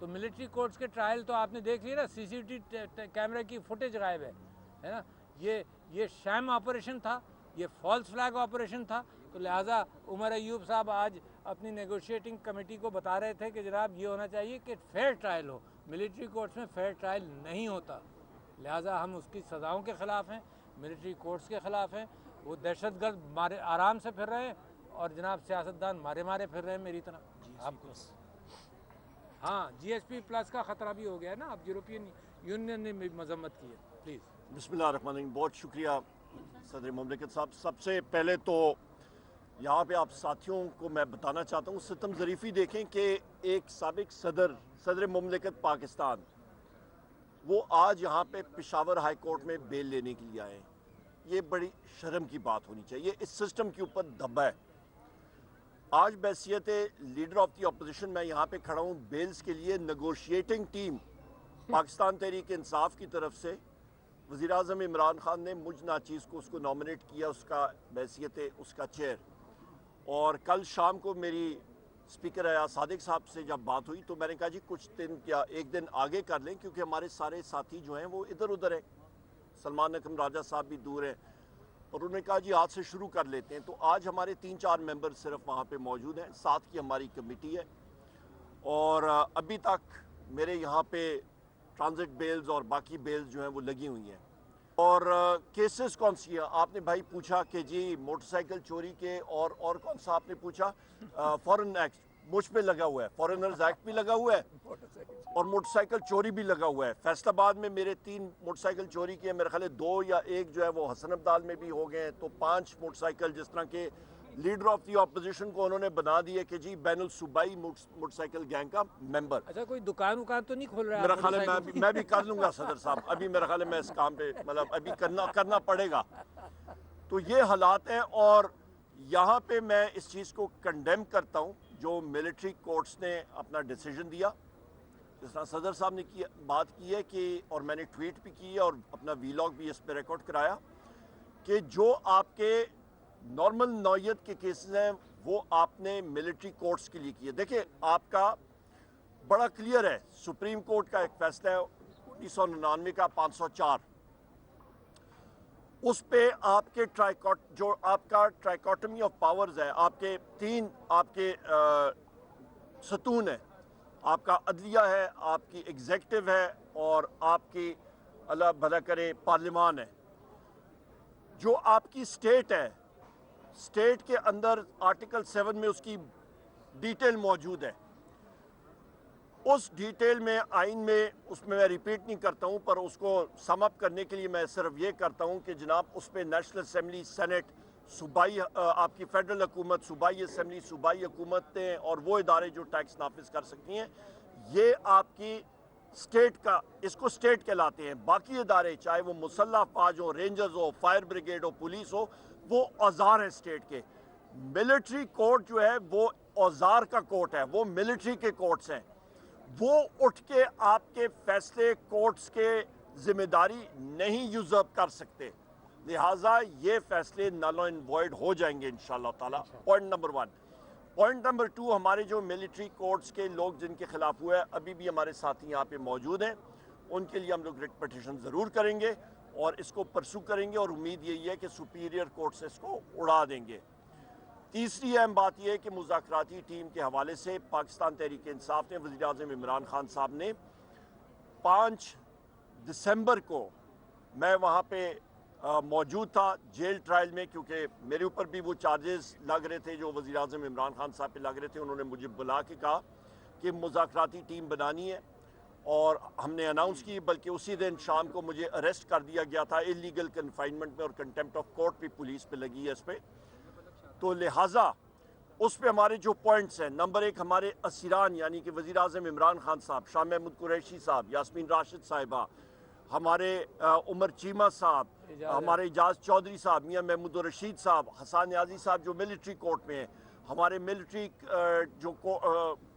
تو military courts کے trial تو آپ نے دیکھ لیا نا, CCTV کیمرے کی فوٹیج غائب ہے نا. یہ شام آپریشن تھا, یہ فالس فلیگ آپریشن تھا. تو لہٰذا عمر ایوب صاحب آج اپنی نیگوشیٹنگ کمیٹی کو بتا رہے تھے کہ جناب یہ ہونا چاہیے کہ فیئر ٹرائل ہو. ملٹری کورٹس میں فیئر ٹرائل نہیں ہوتا, لہٰذا ہم اس کی سزاؤں کے خلاف ہیں, ملٹری کورٹس کے خلاف ہیں. وہ دہشت گرد مارے آرام سے پھر رہے ہیں اور جناب سیاستدان مارے پھر رہے ہیں میری طرح. آپ کو ہاں GSP+ کا خطرہ بھی ہو گیا ہے نا. اب یورپین یونین نے بھی مذمت کی ہے. پلیز. بسم اللہ الرحمن الرحیم. بہت شکریہ صدر مملکت صاحب. سب سے پہلے تو یہاں پہ آپ ساتھیوں کو میں بتانا چاہتا ہوں, ستم ظریفی دیکھیں کہ ایک سابق صدر مملکت پاکستان, وہ آج یہاں پہ پشاور ہائی کورٹ میں بیل لینے کے لیے آئے ہیں. یہ بڑی شرم کی بات ہونی چاہیے. اس سسٹم کے اوپر دبا ہے. آج بحیثیت لیڈر آف دی اپوزیشن میں یہاں پہ کھڑا ہوں. بیلز کے لیے نیگوشیٹنگ ٹیم پاکستان تحریک انصاف کی طرف سے وزیر اعظم عمران خان نے مجھ ناچیز کو اس کو نامنیٹ کیا, اس کا بحیثیت اس کا چیئر. اور کل شام کو میری اسپیکر ایاز صادق صاحب سے جب بات ہوئی تو میں نے کہا جی کچھ دن یا ایک دن آگے کر لیں, کیونکہ ہمارے سارے ساتھی جو ہیں وہ ادھر ادھر ہیں. سلمان اکرم راجہ صاحب بھی دور ہیں, اور انہوں نے کہا جی آج سے شروع کر لیتے ہیں. تو آج ہمارے 3-4 ممبر صرف وہاں پہ موجود ہیں. 7 کی ہماری کمیٹی ہے, اور ابھی تک میرے یہاں پہ ٹرانزٹ بیلز اور باقی بیلز جو ہیں وہ لگی ہوئی ہیں. اور کیسز کون سی ہیں آپ نے بھائی پوچھا کہ جی موٹر سائیکل چوری کے, اور کون سا آپ نے پوچھا, فورن ایکٹ مجھ پہ لگا ہوا ہے, فورنرز ایکٹ بھی لگا ہوا ہے اور موٹر سائیکل چوری بھی لگا ہوا ہے. فیصل آباد میں میرے 3 موٹر سائیکل چوری کیے, میرے خیال ہے 2 یا 1 جو ہے وہ حسن ابدال میں بھی ہو گئے ہیں. تو 5 موٹر سائیکل جس طرح کے لیڈر آف دی اپوزیشن کو انہوں نے بنا دیے کہ جی بین الصوبائی موٹر سائیکل گینگ کا ممبر. اچھا کوئی دکان تو نہیں کھول رہا ہے؟ میرا خیال ہے میں بھی کر لوں گا صدر صاحب. ابھی میرا خیال ہے میں اس کام پہ مطلب ابھی کرنا پڑے گا. تو یہ حالات ہیں, اور یہاں پہ میں اس چیز کو کنڈیم کرتا ہوں جو ملٹری کورٹس نے اپنا ڈیسیجن دیا. جس طرح صدر صاحب نے بات کی ہے کہ, اور میں نے ٹویٹ بھی کی ہے اور اپنا ویلاگ بھی اس پہ ریکارڈ کرایا, کہ جو آپ کے نارمل نوعیت کے کیسز ہیں وہ آپ نے ملٹری کورٹس کے لیے کیے. دیکھیں آپ کا بڑا کلیئر ہے, سپریم کورٹ کا ایک فیصلہ ہے 1999 کا 504, اس پہ آپ کے جو آپ کا ٹرائیکاٹمی آف پاورز ہے, آپ کے 3 آپ کے ستون ہیں. آپ کا عدلیہ ہے, آپ کی ایگزیکٹو ہے, اور آپ کی اللہ بھلا کرے پارلیمان ہے. جو آپ کی سٹیٹ ہے, سٹیٹ کے اندر آرٹیکل 7 میں اس کی ڈیٹیل موجود ہے. اس ڈیٹیل میں آئین میں اس میں ریپیٹ نہیں کرتا ہوں, پر اس کو سم اپ کرنے کے لیے میں صرف یہ کرتا ہوں کہ جناب اس پہ نیشنل اسمبلی, سینٹ, صوبائی آپ کی فیڈرل حکومت, صوبائی اسمبلی, صوبائی حکومتیں اور وہ ادارے جو ٹیکس نافذ کر سکتی ہیں, یہ آپ کی سٹیٹ کا, اس کو سٹیٹ کہلاتے ہیں. باقی ادارے چاہے وہ مسلح فوج ہو, رینجرز ہو, فائر بریگیڈ ہو, پولیس ہو, وہ اوزار ہیں سٹیٹ کے. ملٹری کورٹ جو ہے وہ اوزار کا کورٹ ہے, وہ ملٹری کے کورٹس ہیں. وہ اٹھ کے آپ کے فیصلے کورٹس کے ذمہ داری نہیں یوزرپ کر سکتے, لہٰذا یہ فیصلے نل اینڈ وائڈ ہو جائیں گے انشاءاللہ تعالی. Point number 1. پوائنٹ نمبر 2, ہمارے جو ملٹری کورٹس کے لوگ جن کے خلاف ہوا ہے, ابھی بھی ہمارے ساتھی یہاں پہ موجود ہیں, ان کے لیے ہم لوگ ریٹ پٹیشن ضرور کریں گے اور اس کو پرسو کریں گے, اور امید یہی ہے کہ سپیریئر کورٹس اس کو اڑا دیں گے. تیسری اہم بات یہ ہے کہ مذاکراتی ٹیم کے حوالے سے پاکستان تحریک انصاف نے, وزیر اعظم عمران خان صاحب نے 5 دسمبر کو, میں وہاں پہ موجود تھا جیل ٹرائل میں, کیونکہ میرے اوپر بھی وہ چارجز لگ رہے تھے جو وزیر اعظم عمران خان صاحب پہ لگ رہے تھے. انہوں نے مجھے بلا کے کہا کہ مذاکراتی ٹیم بنانی ہے, اور ہم نے اناؤنس کی, بلکہ اسی دن شام کو مجھے اریسٹ کر دیا گیا تھا اللیگل کنفائنمنٹ میں, اور کنٹیمپٹ آف کورٹ بھی پولیس پہ لگی ہے اس پہ. تو لہٰذا اس پہ ہمارے جو پوائنٹس ہیں, نمبر 1 ہمارے اسیران یعنی کہ وزیر اعظم عمران خان صاحب, شاہ محمود قریشی صاحب, یاسمین راشد صاحبہ, ہمارے عمر چیمہ صاحب, ہمارے اعجاز چودھری صاحب, میاں محمود الرشید صاحب, حسان نیازی صاحب جو ملٹری کورٹ میں ہیں, ہمارے ملٹری جو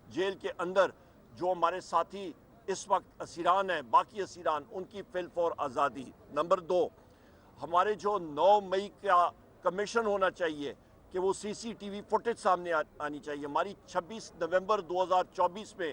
جیل کے اندر جو ہمارے ساتھی اس وقت اسیران ہیں, باقی اسیران, ان کی فی الفور آزادی. نمبر 2 ہمارے جو 9 مئی کا کمیشن ہونا چاہیے کہ وہ CCTV فوٹیج سامنے آنی چاہیے. ہماری 26 نومبر 2024 میں